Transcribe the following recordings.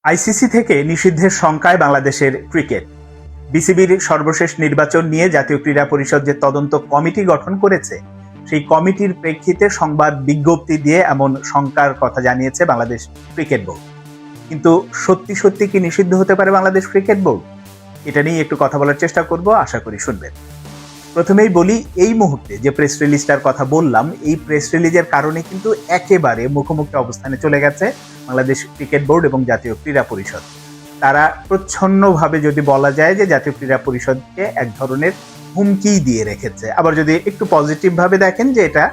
ICC থেকে নিষিদ্ধের শঙ্কায় বাংলাদেশের ক্রিকেট। বিসিবির সর্বশেষ নির্বাচন নিয়ে জাতীয় ক্রীড়া পরিষদ যে তদন্ত কমিটি গঠন করেছে, সেই কমিটির প্রেক্ষিতে সংবাদ বিজ্ঞপ্তি দিয়ে এমন শঙ্কার কথা জানিয়েছে বাংলাদেশ ক্রিকেট বোর্ড। কিন্তু সত্যি সত্যি কি নিষিদ্ধ হতে পারে বাংলাদেশ ক্রিকেট বোর্ড? এটা নিয়ে একটু কথা বলার চেষ্টা করব, আশা করি শুনবেন। প্রথমেই বলি, এই মুহূর্তে যে প্রেস রিলিজটার কথা বললাম, এই প্রেস রিলিজের কারণে কিন্তু একেবারে মুখোমুখি অবস্থানে চলে গেছে বাংলাদেশ ক্রিকেট বোর্ড এবং জাতীয় ক্রীড়া পরিষদ। তারা প্রচ্ছন্নভাবে যদি বলা যায় যে জাতীয় ক্রীড়া পরিষদকে এক ধরনের হুমকি দিয়ে রেখেছে। আবার যদি একটু পজিটিভ ভাবে দেখেন, যে এটা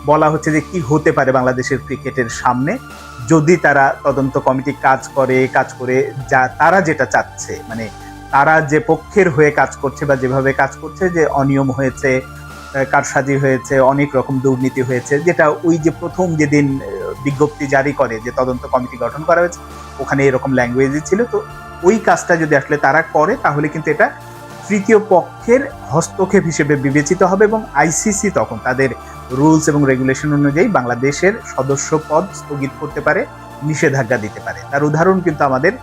বলা হচ্ছে যে কি হতে পারে বাংলাদেশের ক্রিকেটের সামনে যদি তারা তদন্ত কমিটি কাজ করে যা তারা যেটা চাচ্ছে, মানে তারা যে পক্ষের হয়ে কাজ করছে বা যেভাবে কাজ করছে, যে অনিয়ম হয়েছে, কারসাজি হয়েছে, অনেক রকম দুর্নীতি হয়েছে, যেটা ওই যে প্রথম যেদিন বিজ্ঞপ্তি জারি করে যে তদন্ত কমিটি গঠন করা হয়েছে, ওখানে এরকম ল্যাঙ্গুয়েজই ছিল। তো ওই কাজটা যদি আসলে তারা করে, তাহলে কিন্তু এটা তৃতীয় পক্ষের হস্তক্ষেপ হিসেবে বিবেচিত হবে এবং আইসিসি তখন তাদের রুলস এবং রেগুলেশন অনুযায়ী বাংলাদেশের সদস্য পদ স্থগিত করতে পারে, নিষেধাজ্ঞা দিতে পারে। তার উদাহরণ কিন্তু আমাদের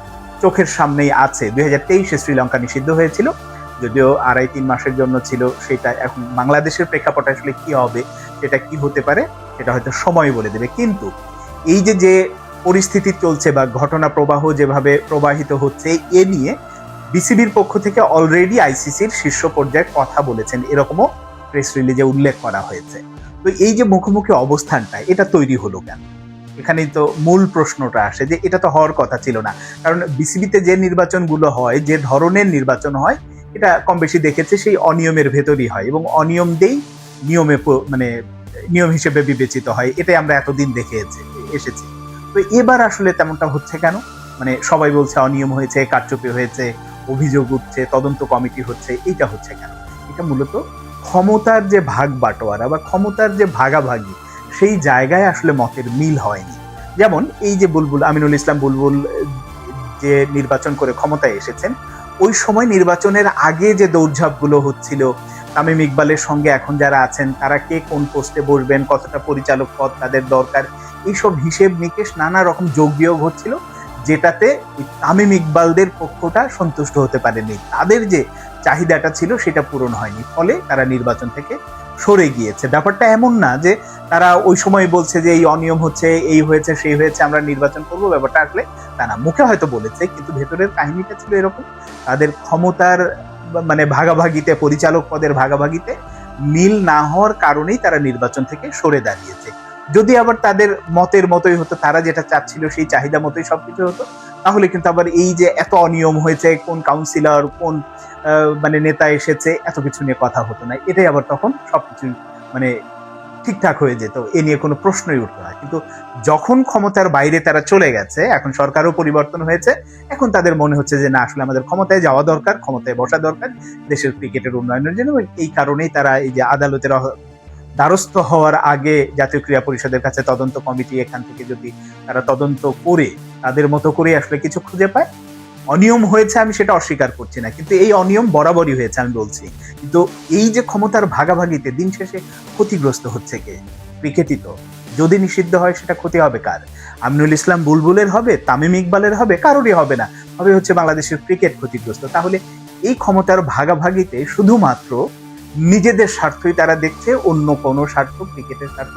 চোখের সামনেই আছে। 2023-এ শ্রীলঙ্কা নিষিদ্ধ হয়েছিল, যদিও 2.5-3 মাসের জন্য ছিল। সেটা এখন বাংলাদেশের প্রেক্ষাপটে আসলে কি হবে, সেটা কি হতে পারে, সেটা হয়তো সময় বলে দেবে। কিন্তু এই যে পরিস্থিতি চলছে বা ঘটনা প্রবাহ যেভাবে প্রবাহিত হচ্ছে, এ নিয়ে বিসিবির পক্ষ থেকে অলরেডি আইসিসির শীর্ষ পর্যায়ে কথা বলেছেন, এরকমও প্রেস রিলিজে উল্লেখ করা হয়েছে। তো এই যে মুখোমুখি অবস্থানটা, এটা তৈরি হলো কেন? এখানেই তো মূল প্রশ্নটা আসে, যে এটা তো হওয়ার কথা ছিল না। কারণ বিসিবিতে যে নির্বাচনগুলো হয়, যে ধরনের নির্বাচন হয়, এটা কম বেশি দেখেছে সেই অনিয়মের ভেতরই হয় এবং অনিয়ম দিয়েই নিয়মে মানে নিয়ম হিসেবে বিবেচিত হয়। এটাই আমরা এতদিন দেখে এসেছি। তো এবার আসলে তেমনটা হচ্ছে কেন? মানে সবাই বলছে অনিয়ম হয়েছে, কারচুপি হয়েছে, অভিযোগ উঠছে, তদন্ত কমিটি হচ্ছে, এইটা হচ্ছে কেন? এটা মূলত ক্ষমতার যে ভাগ বাটোয়ারা বা ক্ষমতার যে ভাগাভাগি, সেই জায়গায় আসলে মতের মিল হয়নি। যেমন এই যে আমিনুল ইসলাম বুলবুল যে নির্বাচন করে ক্ষমতায় এসেছেন, ওই সময় নির্বাচনের আগে যে দৌড়ঝাঁপগুলো হচ্ছিল, তামিম ইকবালের সঙ্গে এখন যারা আছেন তারা কে কোন পোস্টে বসবেন, কতটা পরিচালক পদ তাদের দরকার, এইসব হিসেব নিকেশ নানা রকম যোগ বিয়োগ হচ্ছিল, যেটাতে তামিম ইকবালদের পক্ষটা সন্তুষ্ট হতে পারেনি। তাদের যে চাহিদাটা ছিল সেটা পূরণ হয়নি, ফলে তারা নির্বাচন থেকে সরে গিয়েছে। ব্যাপারটা এমন না যে তারা ওই সময় বলছে যে এই অনিয়ম হচ্ছে, এই হয়েছে, সেই হয়েছে, আমরা নির্বাচন করবো। ব্যাপারটা আসলে তা না, মুখে হয়তো বলেছে, কিন্তু ভেতরের কাহিনীটা ছিল এরকম। তাদের ক্ষমতার মানে ভাগাভাগিতে, পরিচালক পদের ভাগাভাগিতে মিল না হওয়ার কারণেই তারা নির্বাচন থেকে সরে দাঁড়িয়েছে। যদি আবার তাদের মতের মতোই হতো, তারা যেটা চাচ্ছিল সেই চাহিদা মতোই সবকিছু হতো, তাহলে কিন্তু আবার এই যে এত অনিয়ম হয়েছে, কোন কাউন্সিলর, কোন মানে নেতা এসেছে, এত কিছু নিয়ে কথা হতো না। এটাই আবার তখন সবকিছু মানে ঠিকঠাক হয়ে যেত, এ নিয়ে কোনো প্রশ্নই উঠতো না। কিন্তু যখন ক্ষমতার বাইরে তারা চলে গেছে, এখন সরকারও পরিবর্তন হয়েছে, এখন তাদের মনে হচ্ছে যে না, আসলে আমাদের ক্ষমতায় যাওয়া দরকার, ক্ষমতায় বসা দরকার দেশের ক্রিকেটের উন্নয়নের জন্য। এই কারণেই তারা এই যে আদালতের দ্বারস্থ হওয়ার আগে জাতীয় ক্রীড়া পরিষদের কাছে তদন্ত কমিটি, এখান থেকে যদি তারা তদন্ত করে তাদের মতো করে আসলে কিছু খুঁজে পায়। অনিয়ম হয়েছে, আমি সেটা অস্বীকার করছি না, কিন্তু এই অনিয়ম বরাবরই হয়েছে, আমি বলছি। কিন্তু এই যে ক্ষমতার ভাগাভাগিতে দিন শেষে ক্ষতিগ্রস্ত হচ্ছে কে? ক্রিকেটই তো। যদি নিষিদ্ধ হয়, সেটা ক্ষতি হবে কার? আমিনুল ইসলাম বুলবুলের হবে, তামিম ইকবালের হবে? কারোরই হবে না, হবে হচ্ছে বাংলাদেশের ক্রিকেট ক্ষতিগ্রস্ত। তাহলে এই ক্ষমতার ভাগাভাগিতে শুধুমাত্র নিজেদের স্বার্থই তারা দেখছে, অন্য কোনো স্বার্থ, ক্রিকেটের স্বার্থ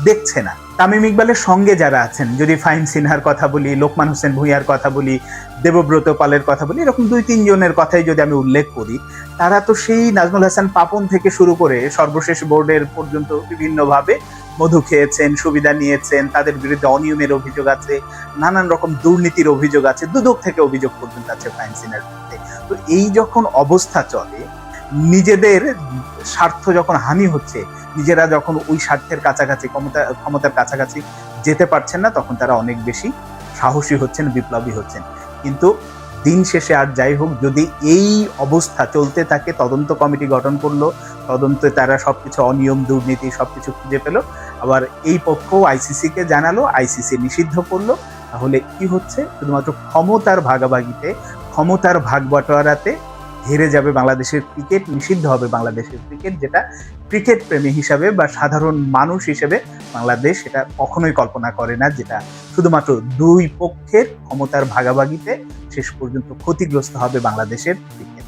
দেখছে না। তামিম ইকবালের সঙ্গে যারা আছেন, যদি ফাহিম সিনহার কথা বলি, লোকমান হোসেন ভূঁইয়ার কথা বলি, দেবব্রত পালের কথা বলি, এরকম 2-3 জনের কথাই যদি আমি উল্লেখ করি, তারা তো সেই নাজমুল হাসান পাপন থেকে শুরু করে সর্বশেষ বোর্ডের পর্যন্ত বিভিন্নভাবে মধু খেয়েছেন, সুবিধা নিয়েছেন, তাদের বিরুদ্ধে অনিয়মের অভিযোগ আছে, নানান রকম দুর্নীতির অভিযোগ আছে, দুদক থেকে অভিযোগ পর্যন্ত আছে ফাহিম সিনহার বিরুদ্ধে। তো এই যখন অবস্থা চলে, নিজেদের স্বার্থ যখন হানি হচ্ছে, নিজেরা যখন ওই স্বার্থের কাছাকাছি, ক্ষমতার কাছাকাছি যেতে পারছেন না, তখন তারা অনেক বেশি সাহসী হচ্ছেন, বিপ্লবী হচ্ছেন। কিন্তু দিন শেষে আর যাই হোক, যদি এই অবস্থা চলতে থাকে, তদন্ত কমিটি গঠন করলো, তদন্তে তারা সবকিছু অনিয়ম, দুর্নীতি সবকিছু খুঁজে পেল, আবার এই পক্ষ আইসিসি কে জানালো, আইসিসি নিষিদ্ধ করলো, তাহলে কি হচ্ছে? শুধুমাত্র ক্ষমতার ভাগাভাগিতে, ক্ষমতার ভাগ বাটোয়ারাতে হেরে যাবে বাংলাদেশের ক্রিকেট, নিষিদ্ধ হবে বাংলাদেশের ক্রিকেট, যেটা ক্রিকেট প্রেমী হিসাবে বা সাধারণ মানুষ হিসেবে বাংলাদেশ এটা কখনোই কল্পনা করে না, যেটা শুধুমাত্র দুই পক্ষের ক্ষমতার ভাগাভাগিতে শেষ পর্যন্ত ক্ষতিগ্রস্ত হবে বাংলাদেশের ক্রিকেট।